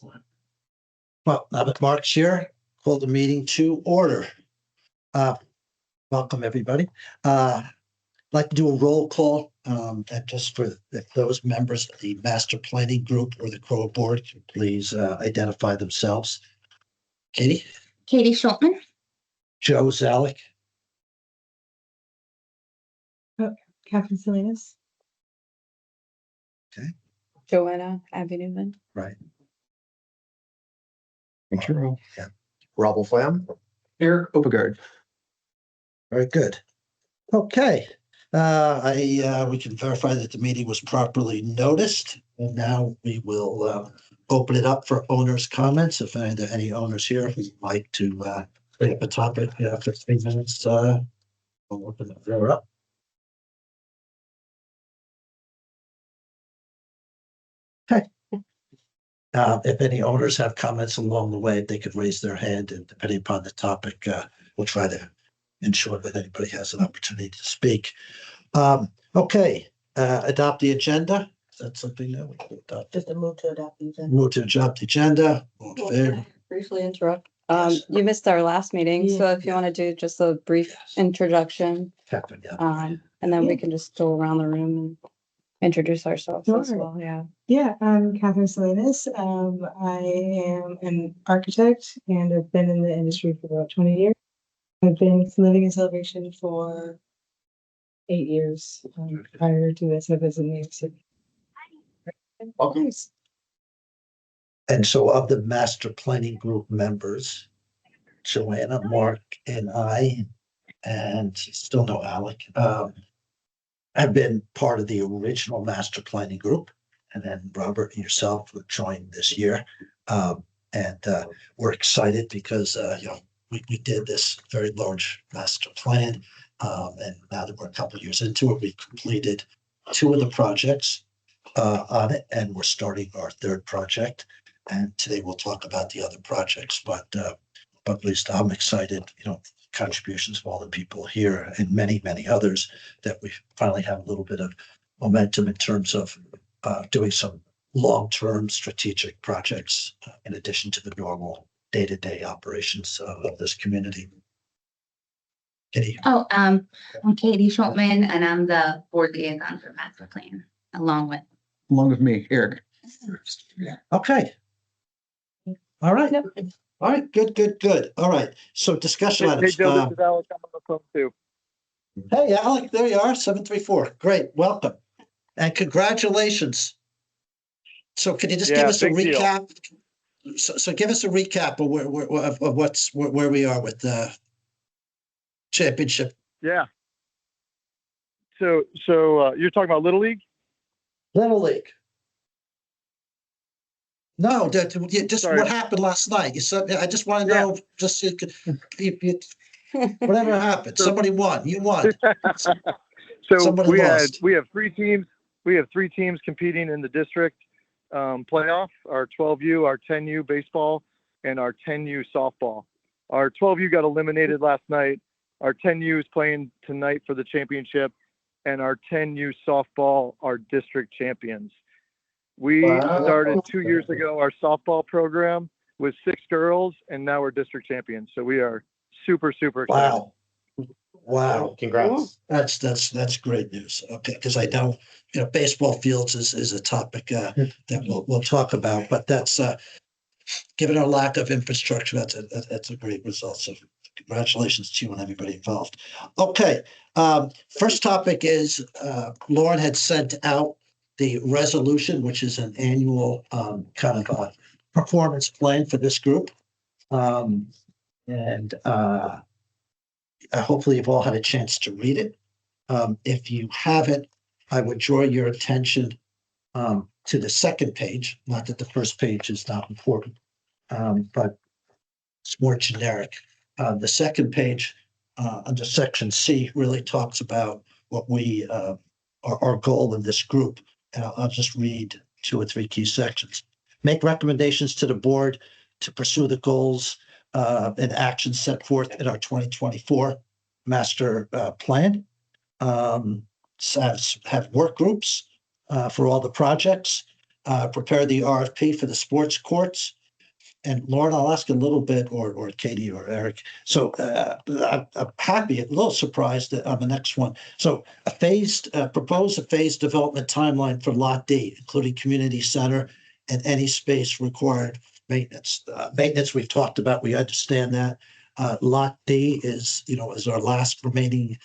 Excellent. Well, now that Mark's here, call the meeting to order. Welcome, everybody. I'd like to do a roll call, and just for those members of the master planning group or the core board, can please identify themselves. Katie? Katie Schultman. Joe Zalek. Catherine Salinas. Joanna Abby Newman. Right. True. Yeah. Robble Flam. Eric Opegard. Very good. Okay. We can verify that the meeting was properly noticed, and now we will open it up for owners' comments. If there are any owners here who'd like to bring up a topic after 3 minutes, we'll open the floor up. Okay. If any owners have comments along the way, they could raise their hand, and depending upon the topic, we'll try to ensure that anybody has an opportunity to speak. Okay, adopt the agenda. Is that something that we can adopt? Just a move to adopt the agenda. Move to adopt the agenda. All in favor? Briefly interrupt. Yes. You missed our last meeting, so if you want to do just a brief Yes. introduction, Catherine, yeah. and then we can just go around the room and introduce ourselves as Sure. well. Yeah. Yeah, I'm Catherine Salinas. I am an architect and I've been in the industry for about 20 years. I've been living in Celebration for 8 years. Prior to this, I was in New York City. Welcome. And so of the master planning group members, Joanna, Mark, and I, and still no Alec, have been part of the original master planning group. And then Robert and yourself were joined this year. And we're excited because, we did this very large master plan. And now that we're a couple of years into it, we completed 2 of the projects on it, and we're starting our 3rd project. And today we'll talk about the other projects, but at least I'm excited, contributions of all the people here and many, many others, that we finally have a little bit of momentum in terms of doing some long-term strategic projects in addition to the normal day-to-day operations of this community. Katie? Oh, I'm Katie Schultman, and I'm the board liaison for master plan, along with. Along with me, Eric. Okay. All right. Yep. All right. Good. All right. So discussion Hey, items. Joe, this is Alex. I'm on the phone too. Hey, Alec, there you are, 734. Great, welcome. And congratulations. So can you just give Yeah, us a big deal. recap? So give us a recap of where we are with the championship. Yeah. So you're talking about Little League? Little League. No, just Sorry. what happened last night. You said, I just want to Yeah. know, just so whatever happened. Somebody won. You won. So Somebody lost. we have 3 teams. We have 3 teams competing in the district playoff, our 12U, our 10U baseball, and our 10U softball. Our 12U got eliminated last night. Our 10U is playing tonight for the championship, and our 10U softball are district champions. We Wow. started 2 years ago our softball program with 6 girls, and now we're district champions. So we are super excited. Wow. Congrats. That's great news. Okay, because I know, baseball fields is a topic that we'll talk about, but that's given our lack of infrastructure, that's a great result. So congratulations to you and everybody involved. Okay, first topic is Lauren had sent out the resolution, which is an annual kind of a performance plan for this group. And hopefully you've all had a chance to read it. If you haven't, I would draw your attention to the second page. Not that the first page is not important, but it's more generic. The second page under section C really talks about what we our goal in this group. And I'll just read 2 or 3 key sections. Make recommendations to the board to pursue the goals and actions set forth in our 2024 master plan. Have work groups for all the projects. prepare the RFP for the sports courts. And Lauren, I'll ask a little bit, or Katie or Eric. So I'm happy, a little surprised that on the next one. So propose a phased development timeline for Lot D, including community center and any space required maintenance. Maintenance we've talked about, we understand that. Lot D is our last remaining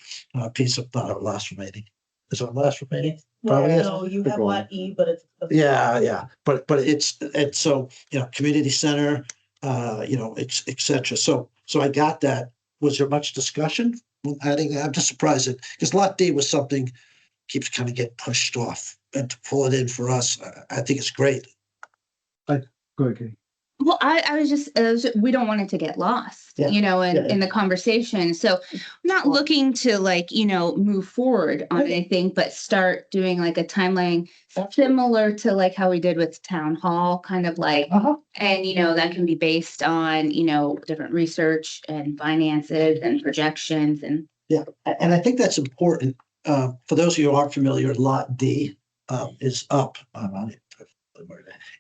piece of, not our last remaining. Is our last remaining? Probably is. No, you have Lot E, but it's. Yeah, but it's so, community center, et cetera. So I got that. Was there much discussion? I'm just surprised that, because Lot D was something keeps kind of getting pushed off, and to pull it in for us, I think it's great. Go ahead, Katie. Well, I was just, we don't want it to get lost, Yeah. in the conversation. So I'm not looking to move forward on anything, but start doing like a timeline similar to like how we did with town hall, kind of like, and that can be based on, different research and finances and projections and. Yeah, and I think that's important. For those of you who aren't familiar, Lot D is up.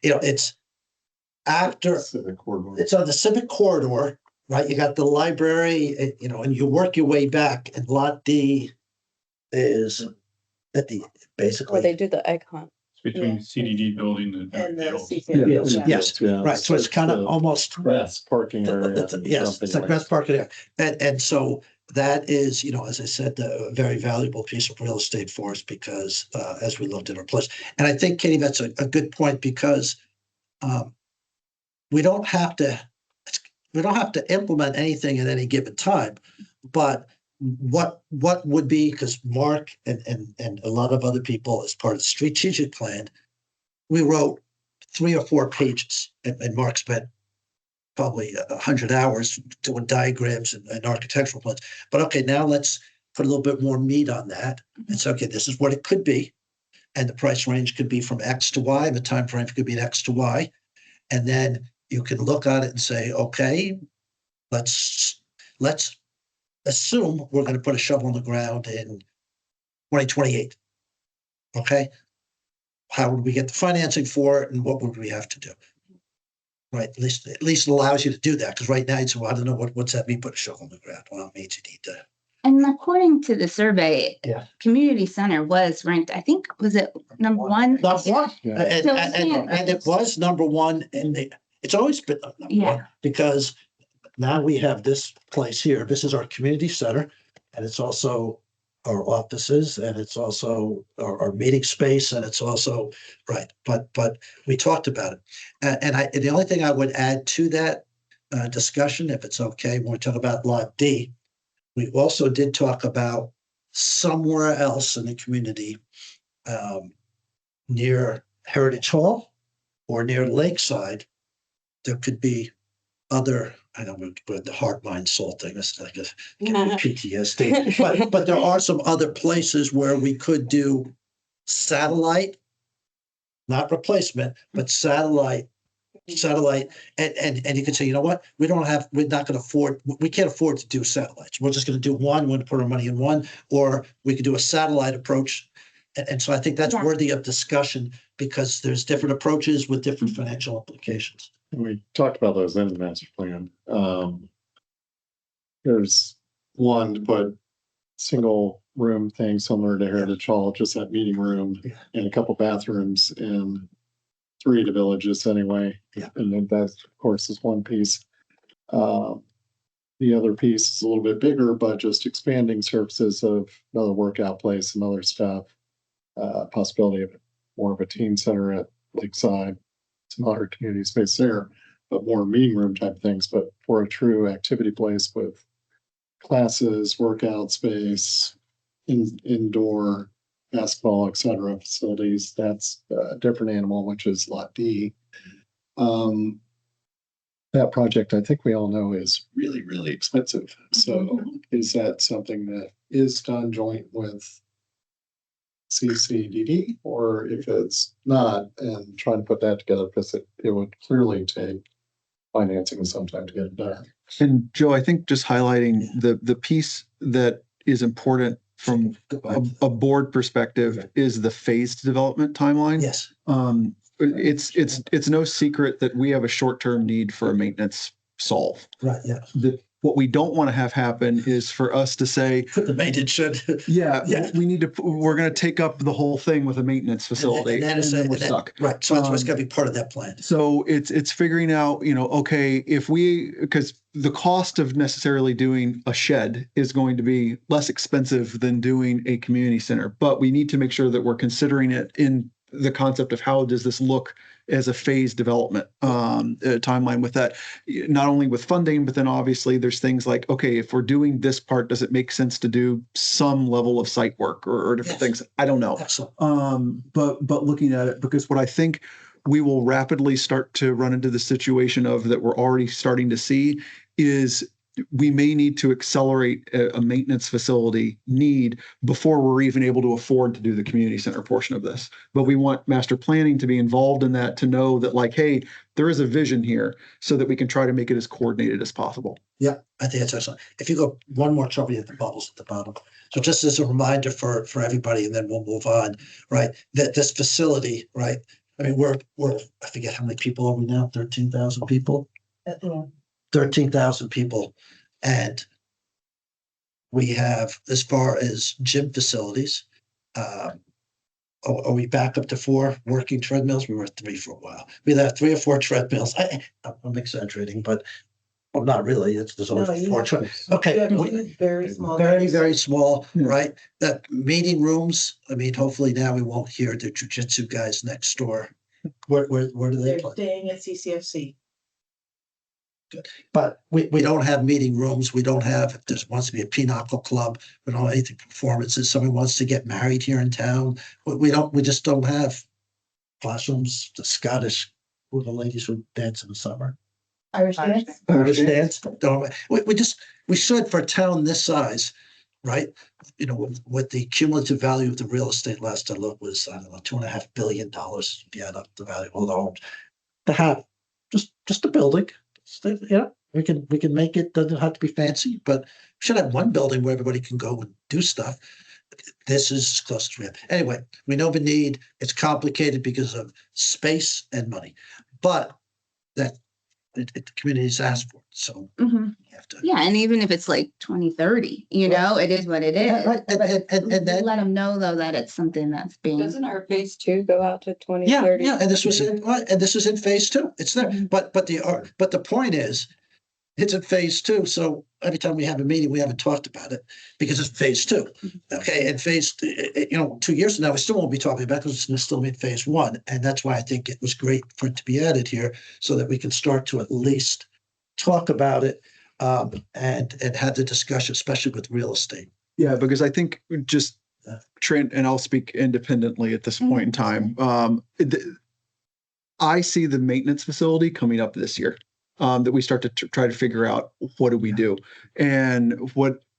It's after, it's on the civic corridor, right? You got the library, and you work your way back, and Lot D is at the, Where basically. they do the egg hunt. Between CDD building And the Fields. CCD. Yes, right. So it's kind of almost. Grass parking area. Yes, it's a grass parking area. And so that is, as I said, a very valuable piece of real estate for us because as we looked at our place. And I think, Katie, that's a good point because we don't have to implement anything at any given time, but what would be, because Mark and a lot of other people as part of the strategic plan, we wrote 3 or 4 pages, and Mark spent probably 100 hours doing diagrams and architectural plans. But okay, now let's put a little bit more meat on that. And so, okay, this is what it could be. And the price range could be from X to Y, and the time frame could be an X to Y. And then you can look at it and say, okay, let's assume we're going to put a shovel in the ground in 2028. Okay. How would we get the financing for it, and what would we have to do? Right. At least it allows you to do that, because right now you say, well, I don't know what's that mean, put a shovel in the ground. Well, it means you need to. And according to the survey, Yeah. community center was ranked, I think, was it number one? Number one. Yeah. And it was number one it's always been number Yeah. one, because now we have this place here. This is our community center, and it's also our offices, and it's also our meeting space, and it's also right. But we talked about it, and the only thing I would add to that discussion, if it's okay, when we talk about Lot D, we also did talk about somewhere else in the community, near Heritage Hall or near Lakeside, there could be other, I don't know, but the heart, mind, soul thing, that's like a PTSD. But there are some other places where we could do satellite, not replacement, but satellite. And you could say, you know what, we can't afford to do satellites. We're just going to do one, we're going to put our money in one, or we could do a satellite approach. And so I think that's worthy of discussion, because there's different approaches with different financial implications. We talked about those in the master plan. There's one to put single room thing similar to Heritage Hall, just that meeting room, and a couple bathrooms in 3 of the villages anyway. Yeah. And then that, of course, is one piece. The other piece is a little bit bigger, but just expanding services of another workout place and other stuff. Possibility of more of a teen center at Lakeside, some other community space there, but more meeting room type things. But for a true activity place with classes, workout space, indoor basketball, etc. facilities, that's a different animal, which is Lot D. That project, I think we all know, is really, really expensive. So is that something that is done joint with CCDD, or if it's not, and trying to put that together, because it would clearly take financing sometime to get it done. And Joe, I think just highlighting the piece that is important from a board perspective is the phased development timeline. Yes. it's no secret that we have a short-term need for a maintenance solve. Right, yeah. What we don't want to have happen is for us to say, Put the maintenance shed. yeah, Yeah. we're going to take up the whole thing with a maintenance facility, And and then we're stuck. Right, so it's gotta be part of that plan. So it's figuring out, okay, because the cost of necessarily doing a shed is going to be less expensive than doing a community center, but we need to make sure that we're considering it in the concept of how does this look as a phased development timeline with that, not only with funding, but then obviously there's things like, okay, if we're doing this part, does it make sense to do some level of site work or different Yes. things? I don't know. Excellent. But looking at it, because what I think we will rapidly start to run into the situation of that we're already starting to see is we may need to accelerate a maintenance facility need before we're even able to afford to do the community center portion of this. But we want master planning to be involved in that, to know that like, hey, there is a vision here so that we can try to make it as coordinated as possible. Yeah, I think that's excellent. If you go one more trouble, you have the bubbles at the bottom. So just as a reminder for everybody, and then we'll move on, right? That this facility, right? I mean, we're, I forget how many people are we now? 13,000 people? 13,000 people. And we have, as far as gym facilities, are we back up to 4 working treadmills? We were at 3 for a while. We have 3 or 4 treadmills. I'm exaggerating, but well, not really. There's No, only you 4 have- treadmills. Okay. Very small. Very small, Yeah. right? That meeting rooms, I mean, hopefully now we won't hear the jujitsu guys next door. Where do they They're play? staying at CCFC. But we don't have meeting rooms. We don't have, if there wants to be a pinochle club, we don't have anything performances. Someone wants to get married here in town. We just don't have classrooms. The Scottish, who are the ladies who dance in the summer? Irish dance. Irish dance. We should, for a town this size, right? With the cumulative value of the real estate last I looked was, I don't know, $2.5 billion. If you add up the value of the homes, to have just a building. We can make it, doesn't have to be fancy, but we should have one building where everybody can go and do stuff. This is close to it. Anyway, we know the need. It's complicated because of space and money, but that the community's asked for it, so Mhm. we have to. Yeah, and even if it's like 2030, it is what it Yeah, is. right, and then. Let them know though that it's something that's being. Doesn't our phase 2 go out to Yeah, 2030? yeah, and this was in phase 2. It's there, but the point is, it's in phase 2. So every time we have a meeting, we haven't talked about it because it's phase 2. Okay, and 2 years from now, we still won't be talking about it because it's still in phase 1, and that's why I think it was great for it to be added here so that we can start to at least talk about it and have the discussion, especially with real estate. Yeah, because I think just Trent, and I'll speak independently at this point in time. I see the maintenance facility coming up this year, that we start to try to figure out what do we do, and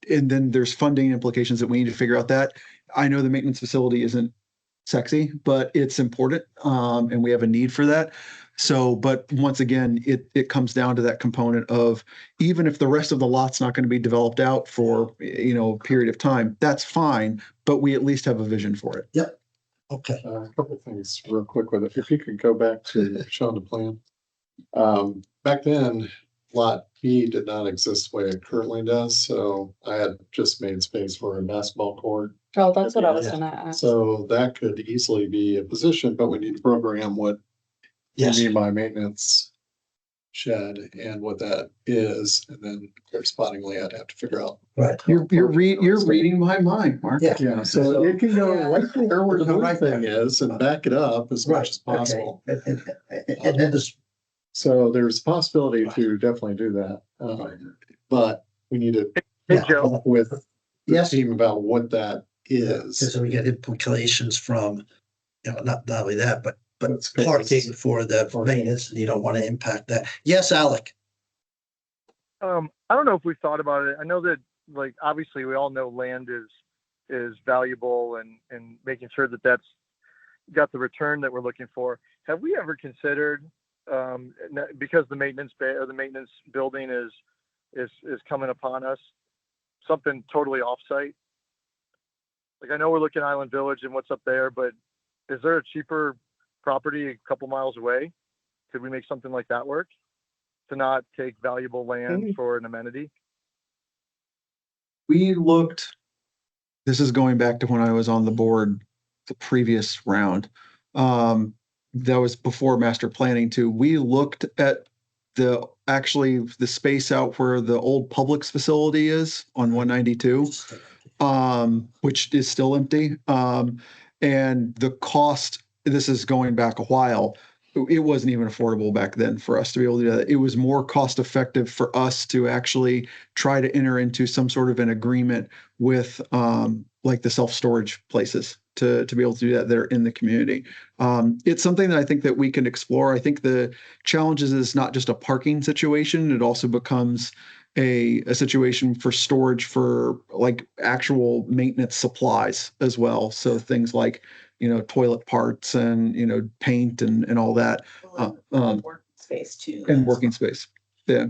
then there's funding implications that we need to figure out. That I know the maintenance facility isn't sexy, but it's important, and we have a need for that. So, but once again, it comes down to that component of, even if the rest of the lot's not going to be developed out for, a period of time, that's fine, but we at least have a vision for it. Yep. Okay. A couple of things real quick with it. If you could go back to showing the plan. Back then, Lot B did not exist the way it currently does, so I had just made space for a basketball court. Oh, that's what I was Yeah. gonna ask. So that could easily be a position, but we need to program what you Yes. mean by maintenance shed and what that is, and then correspondingly, I'd have to figure out. Right. You're reading my mind, Mark. Yeah. Yeah, so it can go right there where the Right right thing is and back it up as much as possible. And then this. So there's a possibility to definitely do that. But we need to Hey, Joe. talk with the Yes. team about what that is. Because we get implications from, not only that, but That's good. parking for the maintenance, and you don't want to impact that. Yes, Alec. I don't know if we've thought about it. I know that, like, obviously we all know land is valuable, and making sure that that's got the return that we're looking for. Have we ever considered, because the maintenance bay or the maintenance building is coming upon us, something totally offsite? Like, I know we're looking at Island Village and what's up there, but is there a cheaper property a couple miles away. Could we make something like that work? To not take valuable land for an amenity? We looked, this is going back to when I was on the board, the previous round. That was before master planning too. We looked at actually the space out where the old Publix facility is on 192, which is still empty. And the cost, this is going back a while, it wasn't even affordable back then for us to be able to do that. It was more cost effective for us to actually try to enter into some sort of an agreement with like the self-storage places to be able to do that there in the community. It's something that I think that we can explore. I think the challenges is not just a parking situation. It also becomes a situation for storage for like actual maintenance supplies as well. So things like, toilet parts and, paint and all that. Work space too. And working space. Yeah.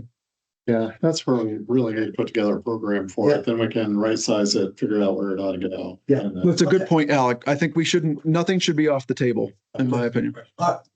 Yeah, that's where we really need to put together a program for it. Then we can right size it, figure out where it ought to go. Yeah. And, That's a good Okay. point, Alec. I think nothing should be off the table, in my opinion.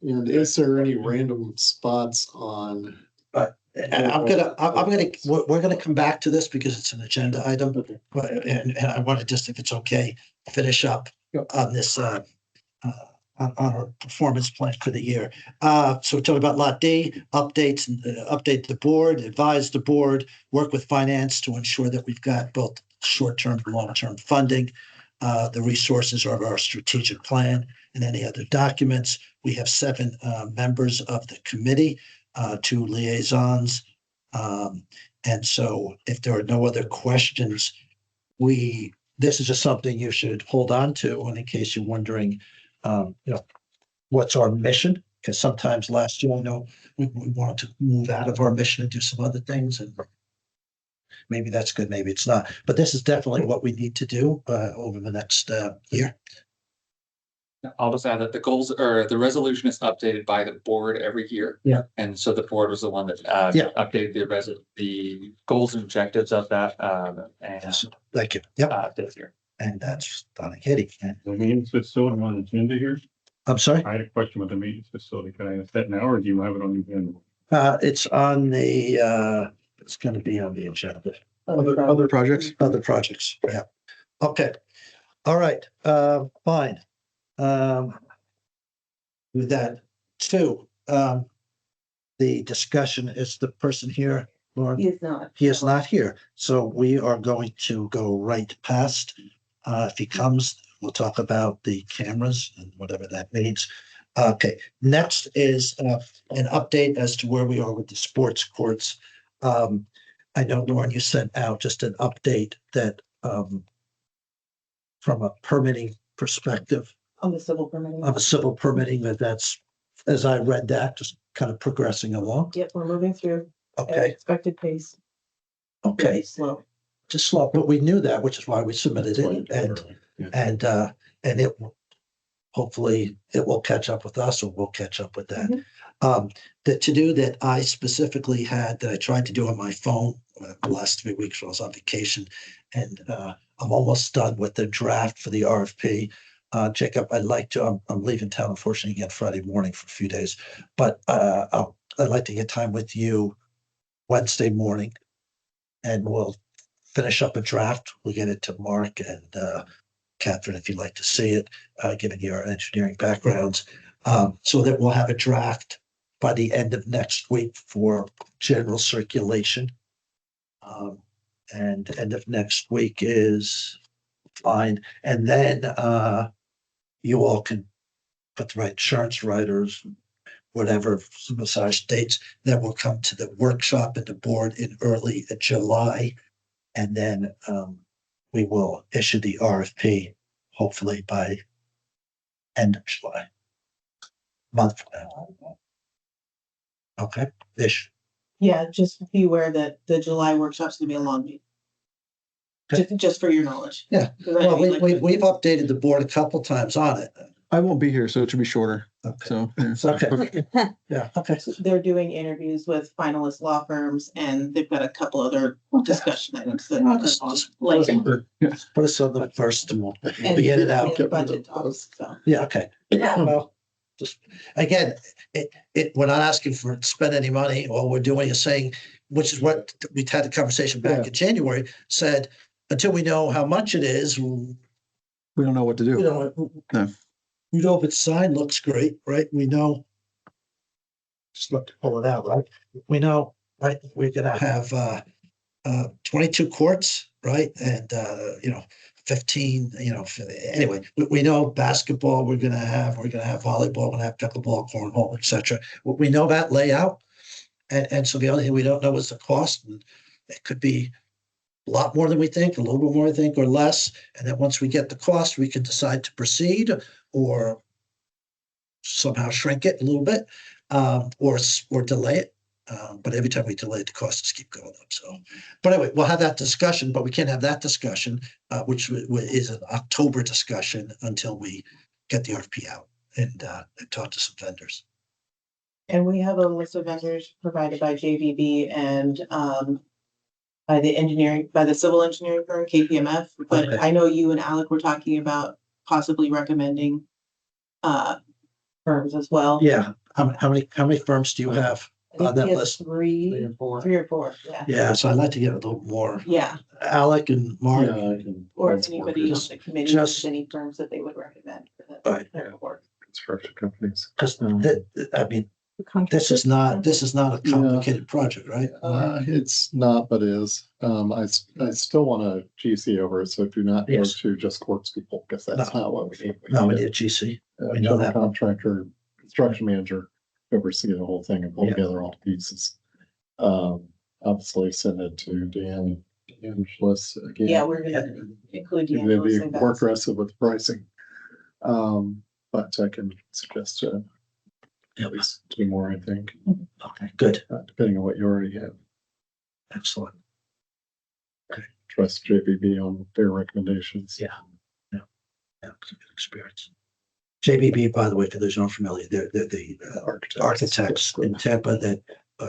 and is there any random spots on? And we're gonna come back to this because it's an agenda item, but, and I want to just, if it's okay, finish up on this, on our performance plan for the year. So we're talking about Lot D, updates, update the board, advise the board, work with finance to ensure that we've got both short-term and long-term funding, the resources of our strategic plan and any other documents. We have 7 members of the committee, 2 liaisons. And so if there are no other questions, this is just something you should hold on to, and in case you're wondering, what's our mission? Because sometimes last year, we wanted to move out of our mission and do some other things, and maybe that's good, maybe it's not. But this is definitely what we need to do over the next year. I'll just add that the goals or the resolution is updated by the board every year. Yeah. And so the board was the one that Yeah. updated the goals and objectives of that and Thank you. Yep. this year. And that's Donna Kitty. And The maintenance facility on the agenda here. I'm sorry, I had a question with the maintenance facility. Can I ask that now or do you have it on the agenda? it's on the, it's gonna be on the agenda. Other projects? Other projects, yeah. Okay, all right, fine. With that, 2, the discussion is the person here, Lauren? He is not. He is not here, so we are going to go right past. If he comes, we'll talk about the cameras and whatever that means. Okay, next is an update as to where we are with the sports courts. I know, Lauren, you sent out just an update that from a permitting perspective, On the civil permitting. of a civil permitting, that's, as I read that, just kind of progressing along. Yep, we're moving through at Okay, expected pace. okay, Very slow. just slow, but we knew that, which is why we submitted it, and it will, hopefully it will catch up with us, or we'll catch up with that. The to-do that I specifically had, that I tried to do on my phone the last 3 weeks while I was on vacation, and I'm almost done with the draft for the RFP. Jacob, I'd leaving town unfortunately again Friday morning for a few days, but I'd like to get time with you Wednesday morning, and we'll finish up a draft. We'll get it to Mark and Catherine, if you'd like to see it, given your engineering backgrounds, so that we'll have a draft by the end of next week for general circulation. And end of next week is fine. And then you all can put the right insurance writers, whatever massage dates, then we'll come to the workshop and the board in early July. And then we will issue the RFP, hopefully by end of July. Month from now. Okay, ish. Yeah, just be aware that the July workshop's gonna be a long meeting. Just for your knowledge. Yeah. 'Cause I know Well, you'd like to- we've updated the board a couple times on it. I won't be here, so it should be shorter. Okay. So, yeah. It's okay. Yeah, okay. They're doing interviews with finalist law firms and they've got a couple other discussion items that. Well, just Like. put us on the first and we'll And be in and out. budget talks, so. Yeah, okay. Well, just, again, we're not asking for to spend any money. All we're doing is saying, which is what we had the conversation back Yeah. in January, said, until we know how much it is, we We don't know what to do. don't, No. we know if its sign looks great, right? We know. Just look to pull it out, right? We know, right, we're gonna have 22 courts, right? And 15, anyway, we know basketball, we're gonna have volleyball, we're gonna have pickleball, cornhole, etc. We know that layout. And so the only thing we don't know is the cost, and it could be a lot more than we think, a little bit more, I think, or less. And then once we get the cost, we can decide to proceed or somehow shrink it a little bit, or delay it. But every time we delay it, the costs keep going up. So, but anyway, we'll have that discussion, but we can't have that discussion, which is an October discussion, until we get the RFP out and talk to some vendors. And we have a list of vendors provided by JVB and by the civil engineering firm, KPMF. But Okay. I know you and Alec were talking about possibly recommending firms as well. Yeah. How many firms do you have I on think that he has list? three or four, yeah. Yeah, so I'd like to get a little more. Yeah, Alec and Mark. Yeah, I can. or if that's anybody on workers, the committee just- has any firms that they would recommend for that. Right. that work. Construction companies. Because I mean, The this is not a complicated project, right? It's not, but is. I still want a GC over it, so do not go Yes. to just courts people, because that's No. not what we need. No, we need a GC. we know General that. contractor, construction manager, oversee the whole thing and pull Yeah. together all the pieces. Obviously send it to Dan Angelis again. Yeah, we're gonna include Maybe D'Angelo's be and more Bass. aggressive with pricing. But I can suggest at least two more, I think, Okay, good, depending on what you already have. excellent. Trust JBB on their recommendations. Yeah. Yeah, it's a good experience. JBB, by the way, for those who aren't familiar, they're the architects in Tampa that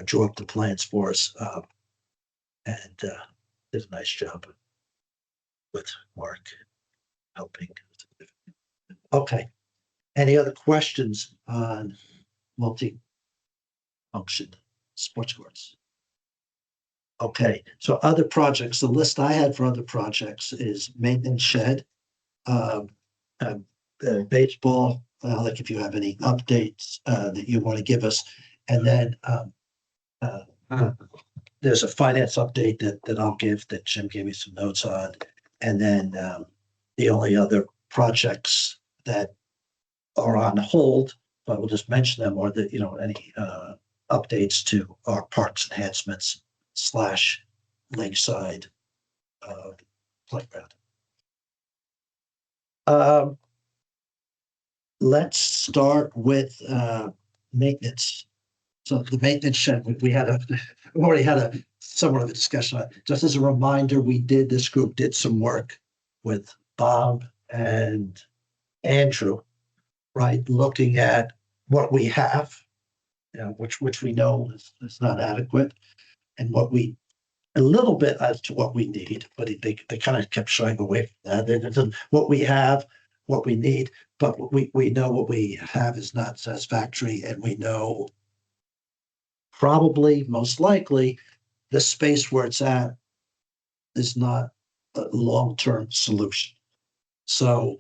drew up the plans for us, and did a nice job with Mark helping. Okay, any other questions on multi-function sports courts? Okay, so other projects, the list I had for other projects is maintenance shed, baseball, like if you have any updates that you want to give us. And then there's a finance update that I'll give, that Jim gave me some notes on. And then the only other projects that are on hold, but we'll just mention them, or that, any updates to our parks enhancements / lakeside playground. Let's start with maintenance. So the maintenance shed, we already had a somewhat of a discussion on it. Just as a reminder, this group did some work with Bob and Andrew, right? Looking at what we have, which we know is not adequate, and a little bit as to what we need, but they kind of kept shying away from that. What we have, what we need, but we know what we have is not satisfactory, and we know probably, most likely, the space where it's at is not a long-term solution. So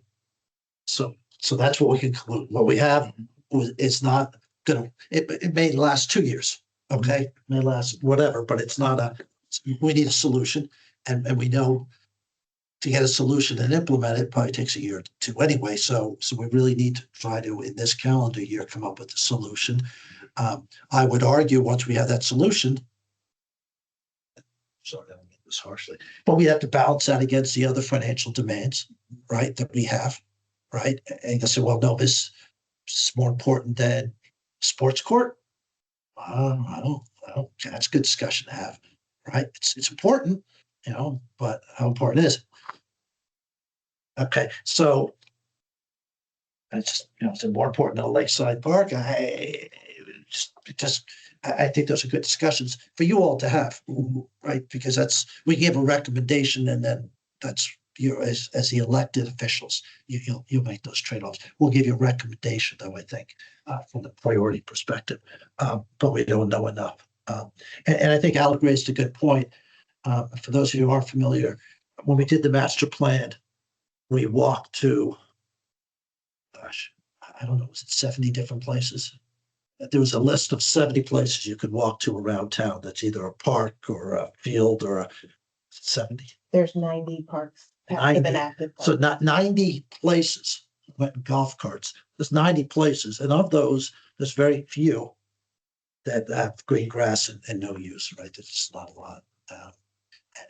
that's what we conclude. What we have is not gonna. It may last 2 years. Okay, it may last whatever, but it's not we need a solution, and we know to get a solution and implement it probably takes a year or two anyway. So we really need to try to, in this calendar year, come up with a solution. I would argue once we have that solution, sorry, I don't mean this harshly, but we have to balance that against the other financial demands, right, that we have, right? And you say, well, no, this is more important than sports court. I don't. That's a good discussion to have, right? It's important, but how important is it? Okay, so it's it's more important than a lakeside park. I think those are good discussions for you all to have, right? Because we give a recommendation, and then that's you're as the elected officials, you'll make those trade-offs. We'll give you a recommendation though, I think, from the priority perspective, but we don't know enough. And I think Alec raised a good point. For those of you who aren't familiar, when we did the master plan, we walked to, gosh, I don't know, was it 70 different places? There was a list of 70 places you could walk to around town. That's either a park or a field or a 70. There's 90 parks active 90. and active. So parks. not 90 places went in golf carts. There's 90 places. And of those, there's very few that have green grass and no use, right? There's just not a lot.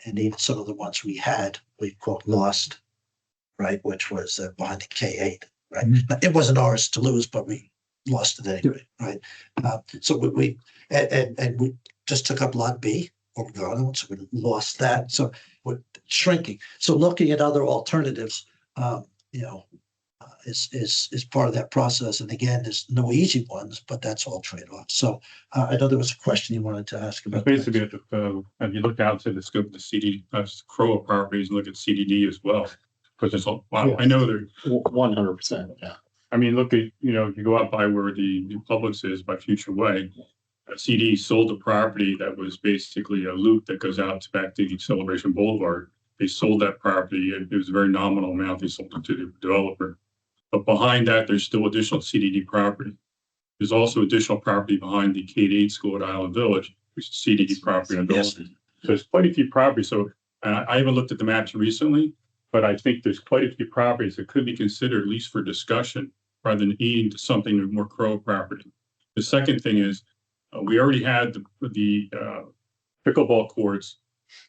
And even some of the ones we had, we quote lost, right? Which was behind the K8, right? It wasn't ours to lose, but we lost it anyway, right? So we just took up lot B, or so we lost that. So we're shrinking. So looking at other alternatives, is part of that process. And again, there's no easy ones, but that's all trade-offs. So I know there was a question you wanted to ask about. Basically, if you look out to the scope of the CD, Crow properties, and look at CDD as well, because there's a lot. I know there. 100%. Yeah. I mean, look at, if you go out by where the new Publix is by Future Way, CD sold a property that was basically a loop that goes out to back to Celebration Boulevard. They sold that property. It was a very nominal amount. They sold it to the developer. But behind that, there's still additional CDD property. There's also additional property behind the K-8 school at Island Village, which is CDD property on Yes. Dalton. So there's quite a few properties. So I haven't looked at the maps recently, but I think there's quite a few properties that could be considered, at least for discussion, rather than eating to something with more Crow property. The second thing is, we already had the pickleball courts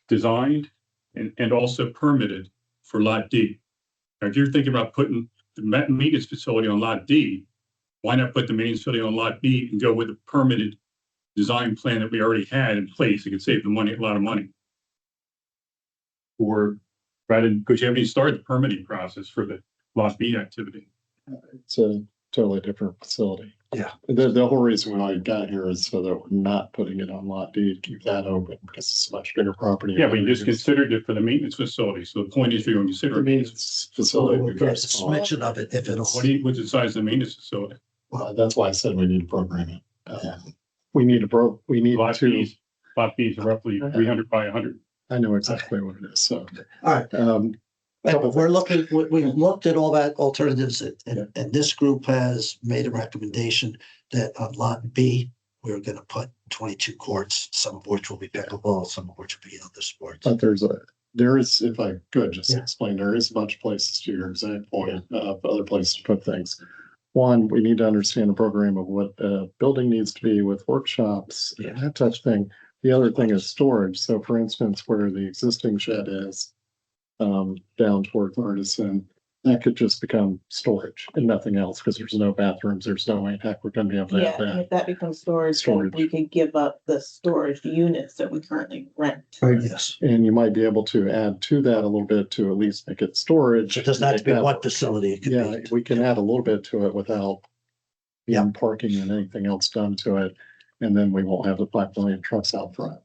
designed and also permitted for Lot D. Now, if you're thinking about putting the maintenance facility on Lot D, why not put the maintenance facility on Lot B and go with a permitted design plan that we already had in place? It could save the money, a lot of money. Or rather, because you haven't even started the permitting process for the Lot B activity. It's a totally different facility. Yeah. The whole reason why I got here is so that we're not putting it on lot D, keep that open because it's a much bigger property. Yeah, but you just considered it for the maintenance facility. So the point is, you're going to consider The it. maintenance facility. would be very There's a small. smidgen of it if it'll. What's the size of the maintenance facility? That's why I said we need to program it. We need Lot to, B is roughly 300 by 100. I know exactly what it is. So, All right. We've looked at all that alternatives and this group has made a recommendation that on lot B, we're going to put 22 courts, some of which will be pickleball, some of which will be other sports. but there is, if I could just explain, there is a bunch of places to your exact point of other places to put things. One, we need to understand the program of what a building needs to be with workshops, that such thing. The other thing is storage. So for instance, where the existing shed is, down towards Artisan, that could just become storage and nothing else because there's no bathrooms, there's no way heck we're gonna be able to have Yeah, and that. if that becomes storage, then we could give up the storage units that we currently rent. Yes. And you might be able to add to that a little bit to at least make it storage. It doesn't have to be Make that one work. facility. It could Yeah, be. we can add a little bit to it without parking and anything else done to it. And then we won't have the 5 million trucks out front.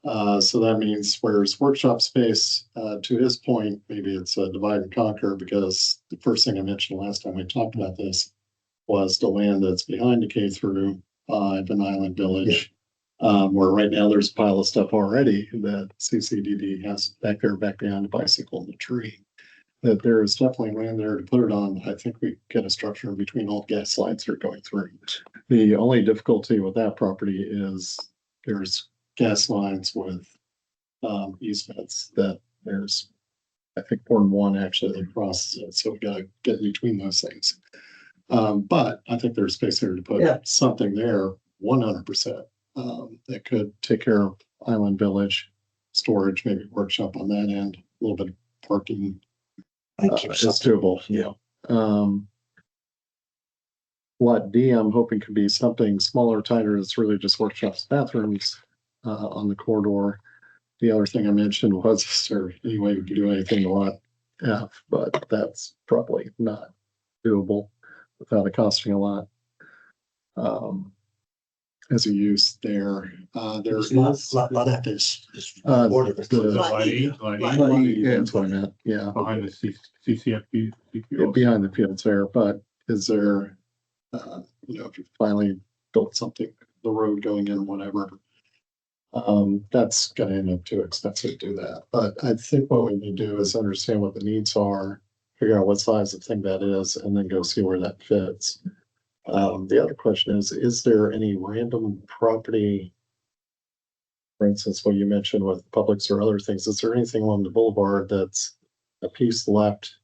So that means where's workshop space, to his point, maybe it's a divide and conquer because the first thing I mentioned last time we talked about this was the land that's behind the K-5 in Island Village. Where right now there's a pile of stuff already that CCDD has back behind the bicycle and the tree. That there is definitely land there to put it on. I think we get a structure in between all the gas lines that are going through. The only difficulty with that property is there's gas lines with easements that there's, I think more than one actually that crosses it. So we gotta get in between those things. But I think there's space there to put something there, 100%. That could take care of Island Village, storage, maybe workshop on that end, a little bit of parking. It's doable, yeah. Lot D, I'm hoping could be something smaller, tighter. It's really just workshops, bathrooms on the corridor. The other thing I mentioned was, is there any way we could do anything to lot F, but that's probably not doable without it costing a lot. as a use there. There There's is. lot F is Uh, order. the- Lot E, Yeah, that's what I meant, yeah. behind the CCFP. Yeah, behind the fields there, but is there, if you finally built something, the road going in, whatever. That's gonna end up too expensive to do that, but I think what we need to do is understand what the needs are, figure out what size of thing that is, and then go see where that fits. The other question is there any random property? For instance, what you mentioned with Publix or other things, is there anything along the boulevard that's a piece left?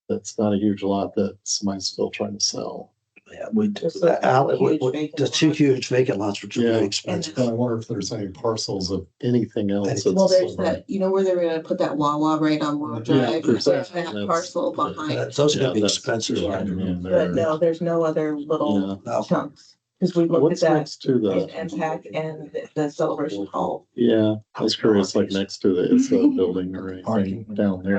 That's not a huge lot that somebody's still trying to sell. Yeah, we, Just a huge vacant the two lot. huge vacant lots, which are Yeah. very expensive. I wonder if there's any parcels of anything else. Anything. Well, that's there's still around. that, where they were gonna put that Wawa right on World Yeah, Drive, there's there's that. that That's- parcel behind. Those are gonna be Yeah, that's expensive. driving me in But there. no, there's no other little No. chunks, because we looked at What's that next to in the, MPAC and the Celebration Hall. yeah, I was curious, like next to the, is the building or anything down there?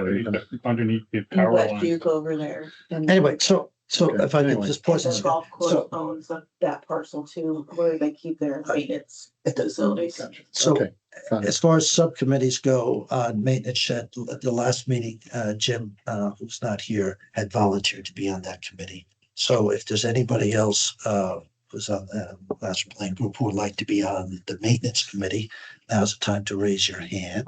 Underneath the In power West line. Duke over there. And Anyway, so Okay, if I could anyway. just and pause the this. golf course So, owns that parcel too, where they keep their maintenance facilities. so Okay, got it. as far as subcommittees go, maintenance shed, at the last meeting, Jim, who's not here, had volunteered to be on that committee. So if there's anybody else, who's on the master plan group who would like to be on the maintenance committee, now's the time to raise your hand.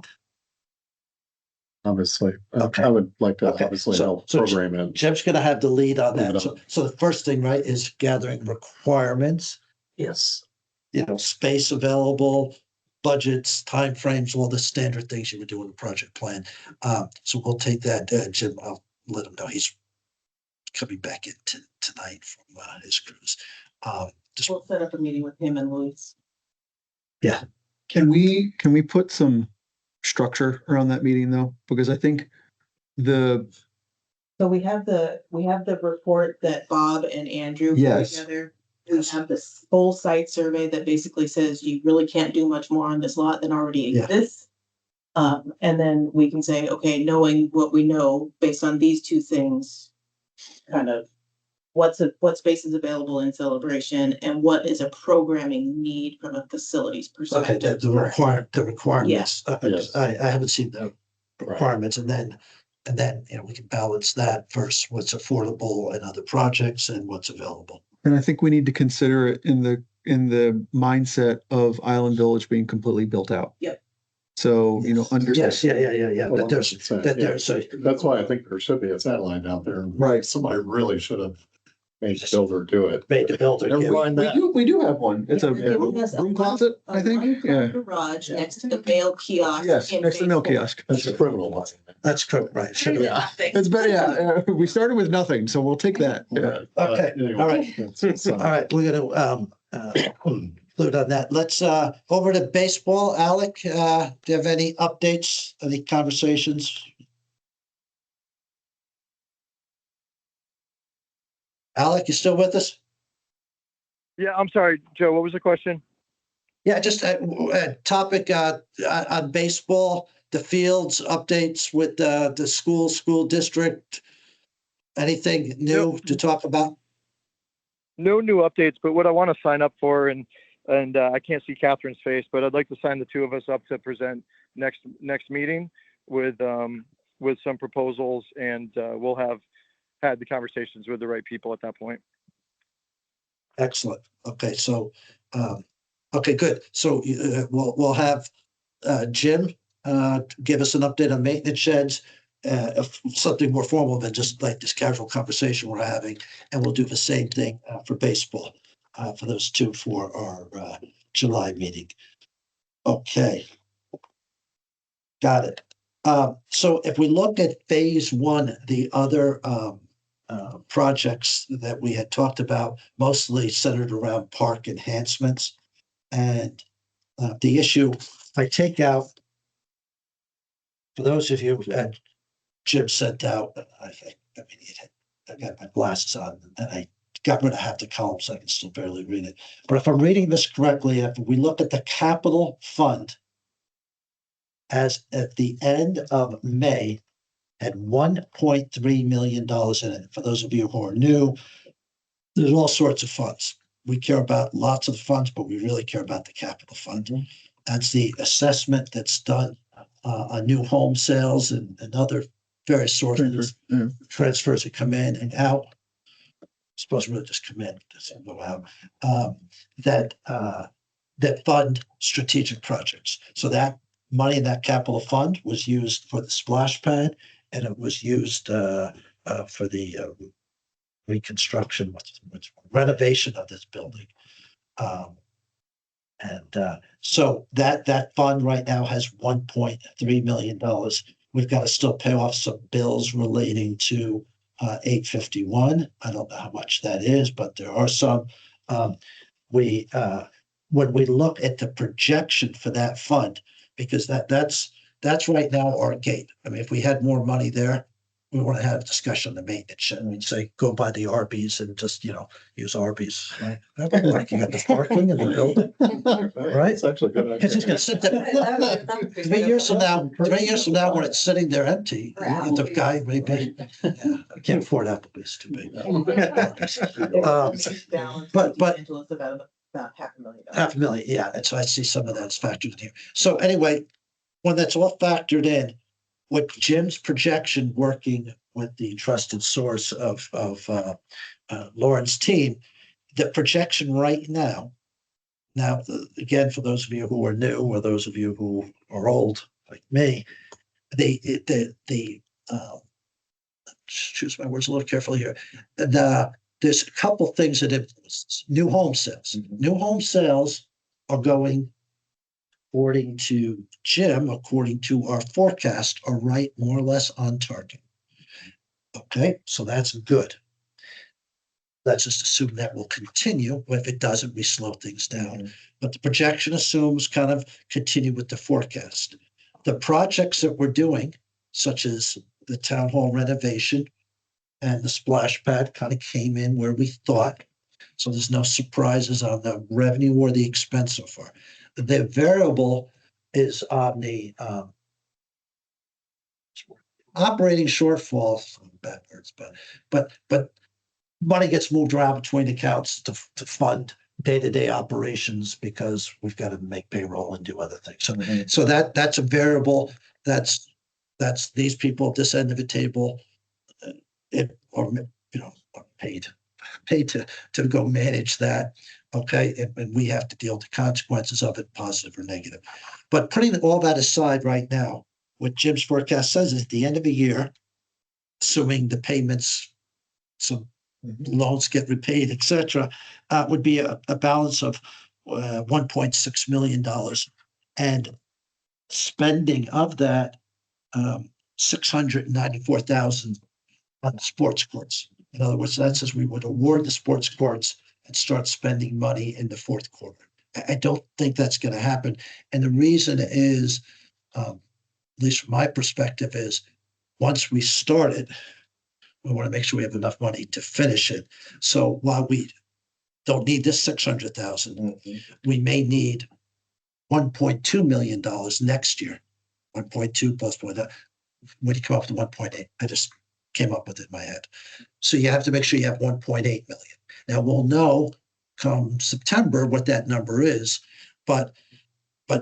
Obviously, Okay. I would like to Okay, obviously so- help so- program it. Jim's gonna have the lead on Move that. it So, on. so the first thing, right, is gathering requirements. Yes. Space available, budgets, timeframes, all the standard things you would do in a project plan. So we'll take that, Jim, I'll let him know he's coming back in tonight from, his cruise. Just, We'll set up a meeting with him and Luis. Can we put some structure around that meeting though? Because I think the, So we have the report that Bob and Andrew put Yes. together. We have this full site survey that basically says you really can't do much more on this lot than already Yeah. exists. And then we can say, okay, knowing what we know based on these two things, kind of what space is available in Celebration and what is a programming need from a facilities okay, perspective. the requirements. Yes. I haven't seen the requirements and then, we can balance that versus what's affordable and other projects and what's available. and I think we need to consider it in the mindset of Island Village being completely built out. Yep. So, under. Yes, yeah. That there's, that Yeah. there's, so That's why I think there should be a satellite out there. Right. Somebody really should have made the builder do it. made the builder. Never yeah. mind that. We do have one. It's a It has a room closet, I think. one-car Yeah. Garage next to the mail kiosk. Yes, in next to the mail phase four. kiosk. That's a criminal line. That's correct, right. Should have- Yeah. It's better, yeah. We started with nothing, so we'll take that. Yeah. Okay, Anyway, all right. that's- All right, we're gonna conclude on that. Let's over to baseball. Alec, do you have any updates, any conversations? Alec, you still with us? Yeah, I'm sorry, Joe, what was the question? Yeah, just a topic on baseball, the fields, updates with the school district. Anything new to talk about? No new updates, but what I want to sign up for, and I can't see Catherine's face, but I'd like to sign the two of us up to present next meeting with some proposals, and we'll have had the conversations with the right people at that point. Excellent. Okay, so, okay, good. So we'll have Jim give us an update on maintenance sheds, something more formal than just like this casual conversation we're having. And we'll do the same thing for baseball, for those two for our July meeting. Okay. Got it. So if we look at phase one, the other projects that we had talked about, mostly centered around park enhancements. And the issue, I take out, for those of you that Jim sent out, I got my glasses on and I got rid of half the column so I can still barely read it. But if I'm reading this correctly, if we look at the capital fund as at the end of May, had $1.3 million in it. For those of you who are new, there's all sorts of funds. we care about lots of funds, but we really care about the capital fund. That's the assessment that's done on new home sales and other various sources, Yeah. transfers that come in and out. Supposed to really just come in, doesn't go out. That fund strategic projects. So that money in that capital fund was used for the splash pad, and it was used for the reconstruction, which renovation of this building. So that fund right now has $1.3 million. We've got to still pay off some bills relating to 851. I don't know how much that is, but there are some. When we look at the projection for that fund, because that's right now our gate. I mean, if we had more money there, we want to have a discussion on the maintenance shed. We'd say, go buy the Arby's and just, use Arby's, right? Like you got the parking in the building, right? It's actually a good idea. Because he's gonna sit there. 3 years from now, when it's sitting there empty, the guy maybe, I can't afford Applebee's, too big. But Angela's about $500,000. $500,000, yeah, and so I see some of that's factored in here. So anyway, when that's all factored in, with Jim's projection working with the trusted source of Lauren's team, the projection right now, again, for those of you who are new or those of you who are old like me, choose my words a little carefully here. There's a couple things that influence new home sales. New home sales are going, according to Jim, according to our forecast, are right more or less on target. Okay, so that's good. Let's just assume that will continue. If it doesn't, we slow things down. But the projection assumes kind of continue with the forecast. The projects that we're doing, such as the town hall renovation and the splash pad, kind of came in where we thought. So there's no surprises on the revenue or the expense so far. The variable is on the operating shortfall. Bad words, but money gets moved around between accounts to fund day-to-day operations because we've got to make payroll and do other things. So that's a variable. That's these people at this end of the table, are paid to go manage that. Okay, and we have to deal with the consequences of it, positive or negative. But putting all that aside right now, what Jim's forecast says is at the end of the year, assuming the payments, some loans get repaid, etc., would be a balance of $1.6 million, and spending of that $694,000 on sports courts. In other words, that says we would award the sports courts and start spending money in the fourth quarter. I don't think that's going to happen. And the reason is, at least from my perspective, is once we start it, we want to make sure we have enough money to finish it. So while we don't need this 600,000, we may need $1.2 million next year. 1.2 plus point. When you come up with 1.8, I just came up with it in my head. So you have to make sure you have 1.8 million. Now we'll know come September what that number is, but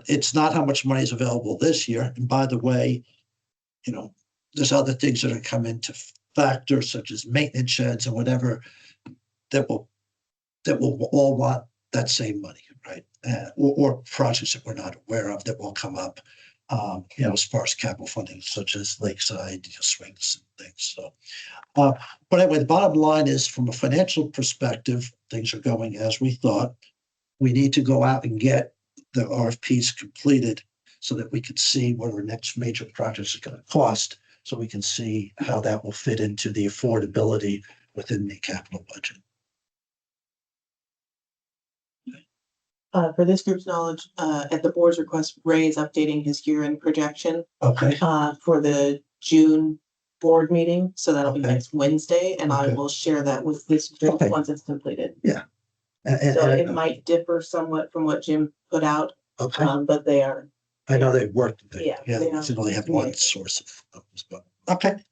it's not how much money is available this year. And by the way, there's other things that are come into factor, such as maintenance sheds and whatever, that will all want that same money, right? Or projects that we're not aware of that will come up, as far as capital funding, such as Lakeside, swings and things. So, but anyway, the bottom line is, from a financial perspective, things are going as we thought. We need to go out and get the RFPs completed so that we can see what our next major projects are going to cost, so we can see how that will fit into the affordability within the capital budget. For this group's knowledge, at the board's request, Ray is updating his year-end projection Okay, for the June board meeting. So that'll be Okay. next Wednesday, and I Okay. will share that with this group Okay. once it's completed. and So it might differ somewhat from what Jim put out, okay, but they are. I know they worked. Yeah, Yeah, they they have- only have one source of numbers, but okay.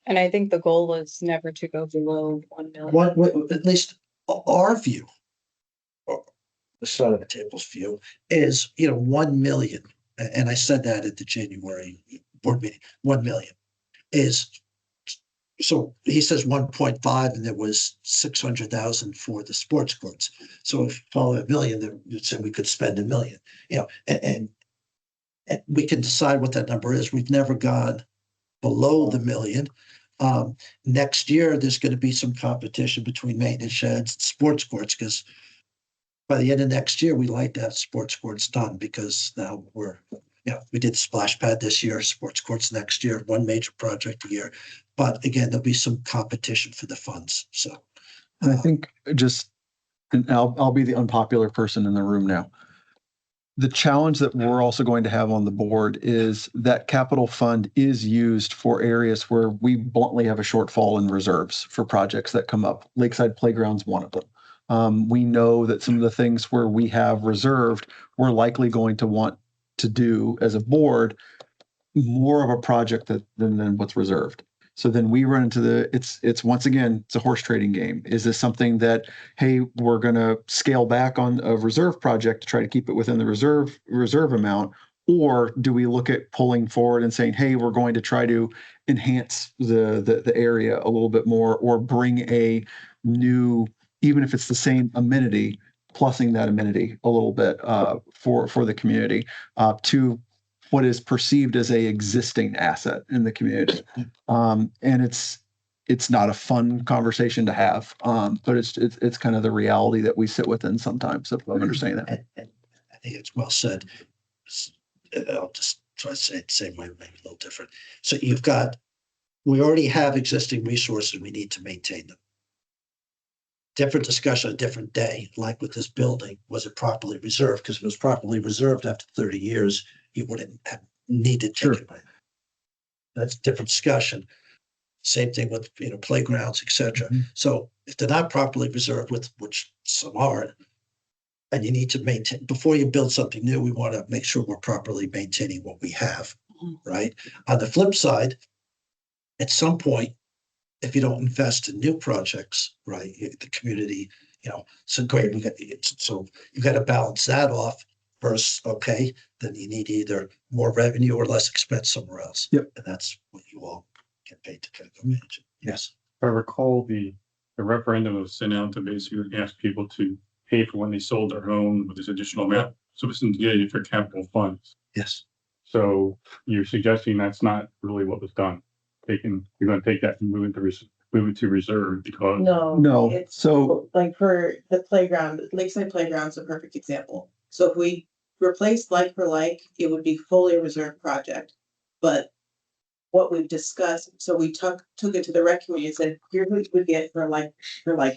And I think the goal was never to go below 1 million. What, at least our view the start of the tables view is, 1 million. And I said that at the January board meeting, 1 million is, so he says 1.5 and there was 600,000 for the sports courts. So if you call it 1 million, then you'd say we could spend 1 million, and we can decide what that number is. We've never gone below the million. Next year, there's going to be some competition between maintenance sheds and sports courts, because by the end of next year, we'd like to have sports courts done, because now we did splash pad this year, sports courts next year, one major project a year. But again, there'll be some competition for the funds. So, And I think and I'll be the unpopular person in the room now. The challenge that we're also going to have on the board is that capital fund is used for areas where we bluntly have a shortfall in reserves for projects that come up. Lakeside Playground's one of them. We know that some of the things where we have reserved, we're likely going to want to do as a board more of a project than what's reserved. So then we run into it's once again, it's a horse trading game. Is this something that, hey, we're going to scale back on a reserve project to try to keep it within the reserve amount? Or do we look at pulling forward and saying, hey, we're going to try to enhance the area a little bit more, or bring a new, even if it's the same amenity, plussing that amenity a little bit for the community to what is perceived as a existing asset in the community. And it's not a fun conversation to have, but it's kind of the reality that we sit within sometimes. So I'm understanding that. and I think it's well said. I'll just try to say it the same way, maybe a little different. So we already have existing resources. We need to maintain them. Different discussion, a different day, like with this building, was it properly reserved? Because if it was properly reserved after 30 years, you wouldn't have needed to. Sure. That's a different discussion. Same thing with, playgrounds, et cetera. Mm-hmm. So if they're not properly reserved, which some are, and you need to maintain, before you build something new, we want to make sure we're properly maintaining what we have, right? On the flip side, at some point, if you don't invest in new projects, right, the community, so great, so you've got to balance that off versus, okay, then you need either more revenue or less expense somewhere else. Yep. And that's what you all get paid to kind of manage it. Yes. If I recall, the referendum was sent out to basically ask people to pay for when they sold their home with this additional amount. So it's indicated for capital funds. Yes. So you're suggesting that's not really what was done. You're going to take that and move it to reserve because No. It's So like for the playground, Lakeside Playground's a perfect example. So if we replace like for like, it would be fully a reserve project. But what we've discussed, so we took it to the rec committee and said, here's what you would get for like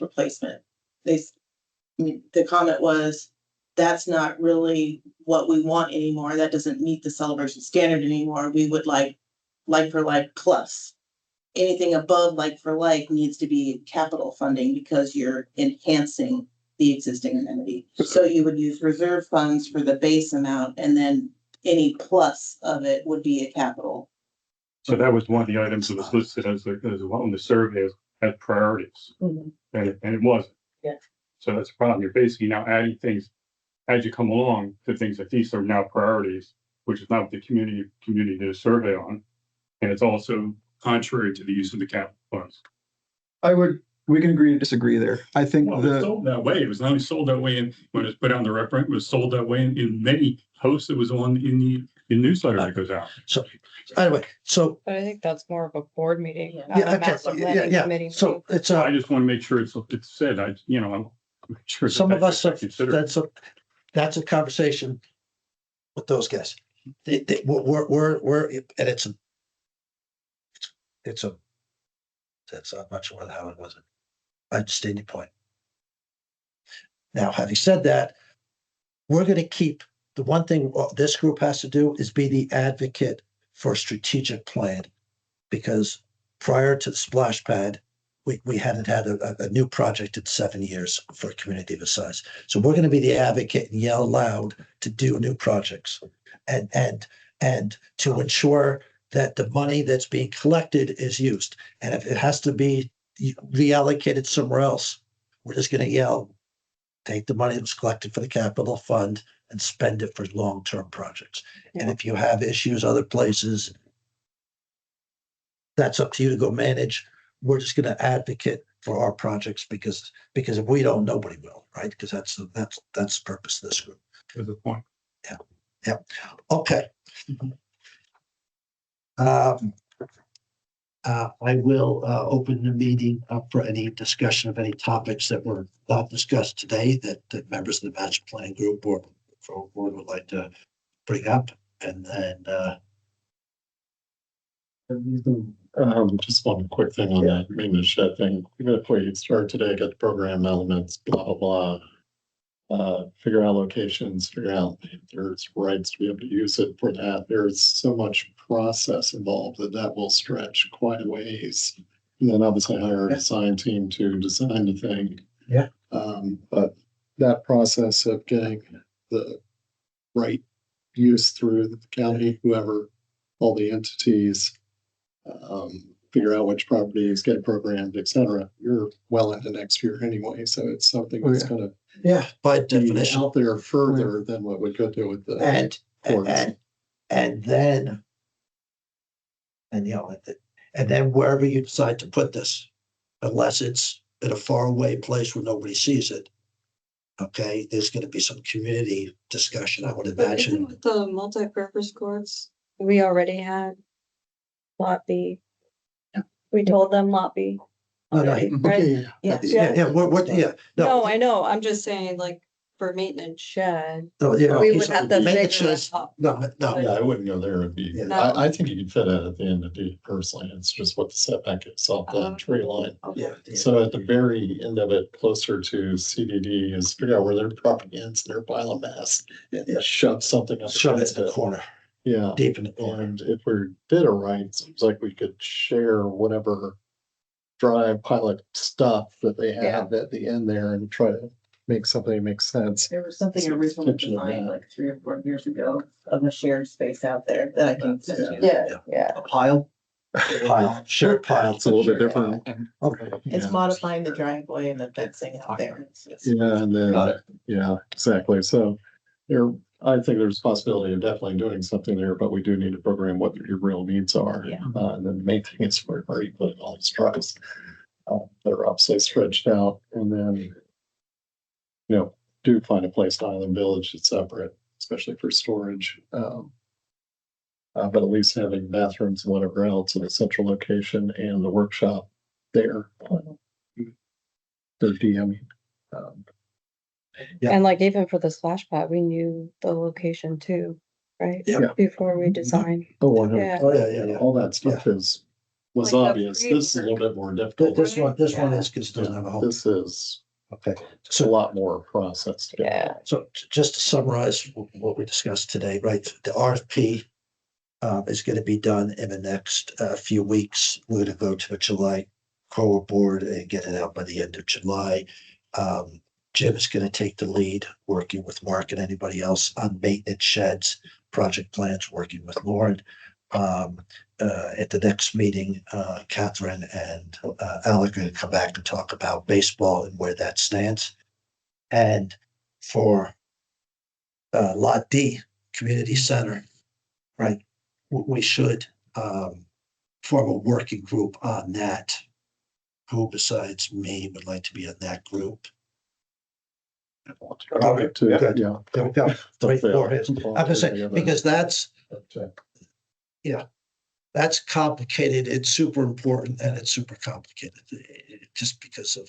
replacement. The comment was, that's not really what we want anymore. That doesn't meet the celebration standard anymore. We would like for like plus. Anything above like for like needs to be capital funding because you're enhancing the existing amenity. So you would use reserve funds for the base amount, and then any plus of it would be a capital. So that was one of the items that was listed as well in the survey as priorities. Mhm. And it wasn't. Yeah. So that's a problem. You're basically now adding things as you come along to things that these are now priorities, which is not what the community did a survey on. And it's also contrary to the use of the capital funds. we can agree to disagree there. I think Well, it was sold that way. It was not only sold that way when it was put out in the referendum, it was sold that way in many posts. It was on in the newsletter that goes out. So anyway, so But I think that's more of a board meeting. Yeah. not yeah, a okay, master planning yeah. committee So meeting. it's So I just want to make sure it's said. I'm sure that some of that's us have, considered. that's a conversation with those guys. We're and I'm not sure how it was. I understand your point. Now, having said that, we're going to keep the one thing this group has to do is be the advocate for a strategic plan, because prior to the splash pad, we hadn't had a new project in 7 years for a community of this size. So we're going to be the advocate and yell loud to do new projects and to ensure that the money that's being collected is used. And if it has to be reallocated somewhere else, we're just going to yell, take the money that was collected for the capital fund and spend it for long-term projects. And Yeah. if you have issues other places, that's up to you to go manage. We're just gonna advocate for our projects because if we don't, nobody will, right? Because that's the purpose of this group. Good point. Okay. I will open the meeting up for any discussion of any topics that were not discussed today that members of the master planning group or board would like to bring up. And then Just one quick thing on that maintenance shed thing. Even if we start today, get the program elements, blah, blah, blah. Figure out locations, figure out if there's rights to be able to use it for that. There's so much process involved that will stretch quite a ways. And then obviously hire a design team to design the thing. Yeah. But that process of getting the right use through the county, whoever, all the entities, figure out which properties get programmed, et cetera. You're well into next year anyway, so it's something that's gonna by be definition, out there further than what we could do with the. and courts. then and then wherever you decide to put this, unless it's in a faraway place where nobody sees it. Okay, there's gonna be some community discussion, I would imagine. With the multi-purpose courts, we already had Lot B. We told them Lot B. No, no, already, okay, right? yeah, No, no, I know, I'm just saying like for maintenance shed, no, yeah. we he's- would have to maintenance figure shows- it out. No, Yeah, I wouldn't go there. It'd be, Yeah. No. I think you could fit it at the end of D personally. It's just what the setback is off the tree line. yeah. So at the very end of it, closer to CDD is figure out where their property ends, their biomass, and shove something up. Shove it against in the it. corner, Yeah. deep in the corner. And if we did it right, it seems like we could share whatever drive pilot stuff that they have at the end there and try to make something that makes sense. There was something Some originally description of designed that. like 3 or 4 years ago of a shared space out there that I can send you. Yeah. A pile? Pile, shared pile. It's a little bit different. Okay. It's Yeah. modifying the driveway and the fencing out there. Yeah, and then, Got it. yeah, exactly. So I think there's a possibility of definitely doing something there, but we do need to program what your real needs are. Yeah. And then the main thing is where are you putting all these trucks? That are obviously stretched out and then, do find a place to Island Village that's separate, especially for storage. But at least having bathrooms and whatever else in a central location and the workshop there. The DM. Yeah. And like even for the splash pad, we knew the location too, right? Yeah. Before we designed. Oh, I know. Yeah. Oh, yeah. All that stuff was Like the obvious. This is a little bit more difficult. This one is, because it doesn't have a home. This is Okay, a so, lot more processed. Yeah. so just to summarize what we discussed today, right? The RFP is gonna be done in the next few weeks. We're gonna go to a July core board and get it out by the end of July. Jim is gonna take the lead, working with Mark and anybody else on maintenance sheds, project plans, working with Lauren. At the next meeting, Catherine and Alec are gonna come back and talk about baseball and where that stands. And for Lot D, Community Center, right, we should form a working group on that. Who besides me would like to be on that group? Good, too. Good. Yeah. There we go. 3, 4 is. I'm gonna say, because that's complicated, it's super important, and it's super complicated, just because of,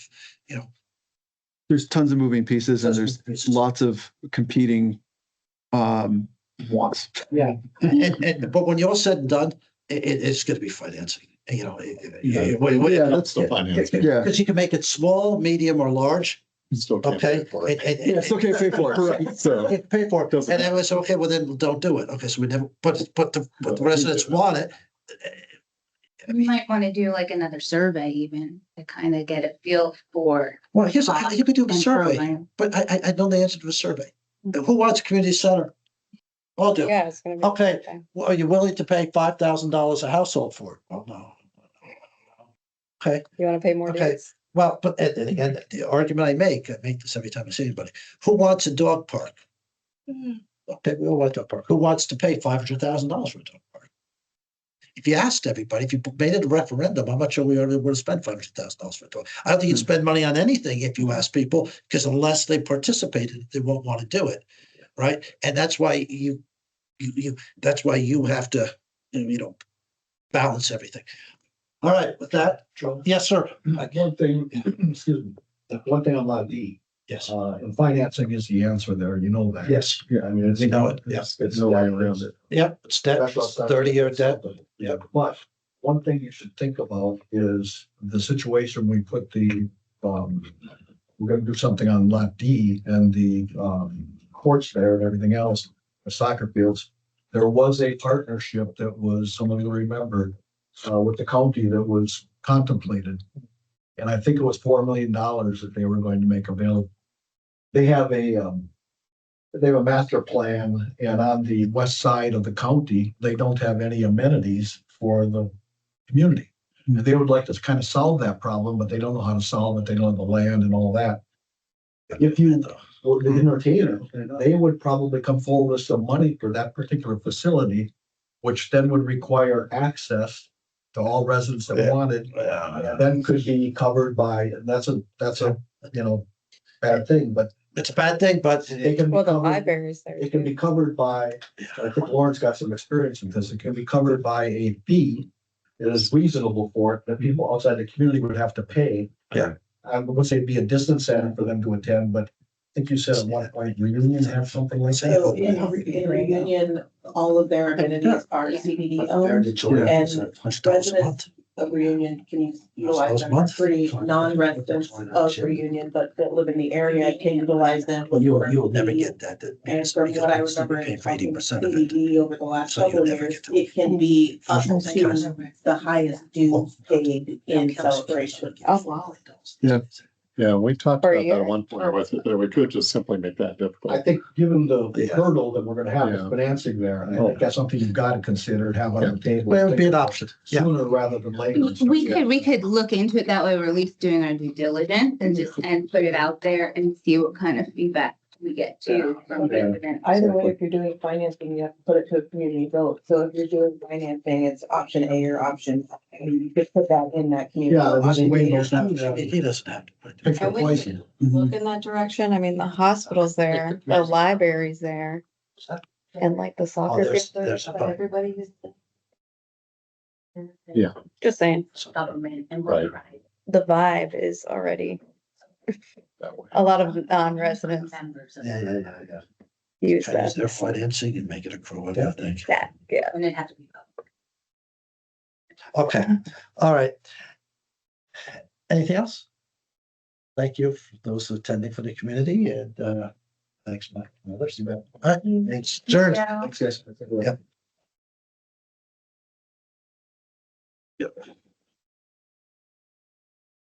There's tons of moving pieces and Tons of there's moving pieces. lots of competing wants. Yeah. But when you're all said and done, it's gonna be financing, Yeah, that's the financing. Yeah. Because you can make it small, medium, or large, You still can't okay? pay for it. Yeah, still can't pay for it, correct. So, You pay for it, Doesn't and then we say, okay, well, then don't do it, okay, so we never, but the residents want it. We might want to do like another survey even to kind of get a feel for. Well, you could do a and survey, program. but I know the answer to a survey. Who wants a community center? I'll do. Yeah, it's gonna be. Okay, well, are you willing to pay $5,000 a household for it? Oh, no. Okay, You wanna pay more Okay. days? Well, but and again, the argument I make this every time I see anybody, who wants a dog park? Okay, we all want a dog park. Who wants to pay $500,000 for a dog park? If you asked everybody, if you made it a referendum, I'm not sure we would have spent $500,000 for a dog. I don't think you'd spend money on anything if you ask people, because unless they participated, they won't want to do it, right? And that's why that's why you have to, balance everything. All right, with that, yes, sir. One thing, excuse me, one thing on Lot D, Yes. and financing is the answer there, you know that. Yes. Yeah, I mean, it's. We know it, yeah. It's no way around it. Yep, it's debt, 30-year debt. Yeah, but one thing you should think about is the situation we put we're gonna do something on Lot D and the, courts there and everything else, the soccer fields. There was a partnership that was, some of you remember, with the county that was contemplated. And I think it was $4 million that they were going to make available. They have a master plan, and on the west side of the county, they don't have any amenities for the community. And they would like to kind of solve that problem, but they don't know how to solve it. They don't have the land and all that. If you were to entertain it, they would probably come forward with some money for that particular facility, which then would require access to all residents that wanted, and then could be covered by, that's a bad thing, but It's a bad thing, but it can be Well, the covered, library's there. it can be covered by, I think Lauren's got some experience in this, it can be covered by a fee that is reasonable for it, that people outside the community would have to pay. Yeah. I'm gonna say it'd be a distance center for them to attend, but I think you said at one point, Reunion have something like that. So in Reunion, all of their amenities are CBD owned, residents of Reunion can utilize them. Free non-residents of Reunion, but that live in the area can utilize them. Well, you'll never get that. And from what I remember in talking to 80% of it. CBD over the last So you'll couple of never years, get to it. it can be up Because- to the highest dues paid in celebration. Oh, wow. Yeah, we talked For a about that year? at one point with it, that we could just simply make that I difficult. think given the Yeah. hurdle that we're gonna have with Yeah. financing there, I think that's something you've got to consider, have on the table. Well, it would be an option. Yeah. Sooner rather than later. We could look into it that way. We're at least doing our due diligence and put it out there and see what kind of feedback we get too from Yeah. residents. Either way, if you're doing financing, you have to put it to a community vote. So if you're doing financing, it's option A or option, you could put that in that community. Yeah, vote. this is way He goes doesn't down. have to- he doesn't have to. put it. Pick your And we poison. Look in that direction. I mean, the hospital's there, the library's there, and like the soccer there's- fields there's a that bunch. everybody uses. Yeah. Just saying, Government and Right. the vibe is already, That way. a lot of non-residents Yeah. use Try to use that, their financing and make it accrue, I think. yeah. And it has to be. Okay, all right. Anything else? Thank you for those attending for the community and thanks, Mike. Others, you bet. All right, thanks, adjourned. Thanks, guys. Yep.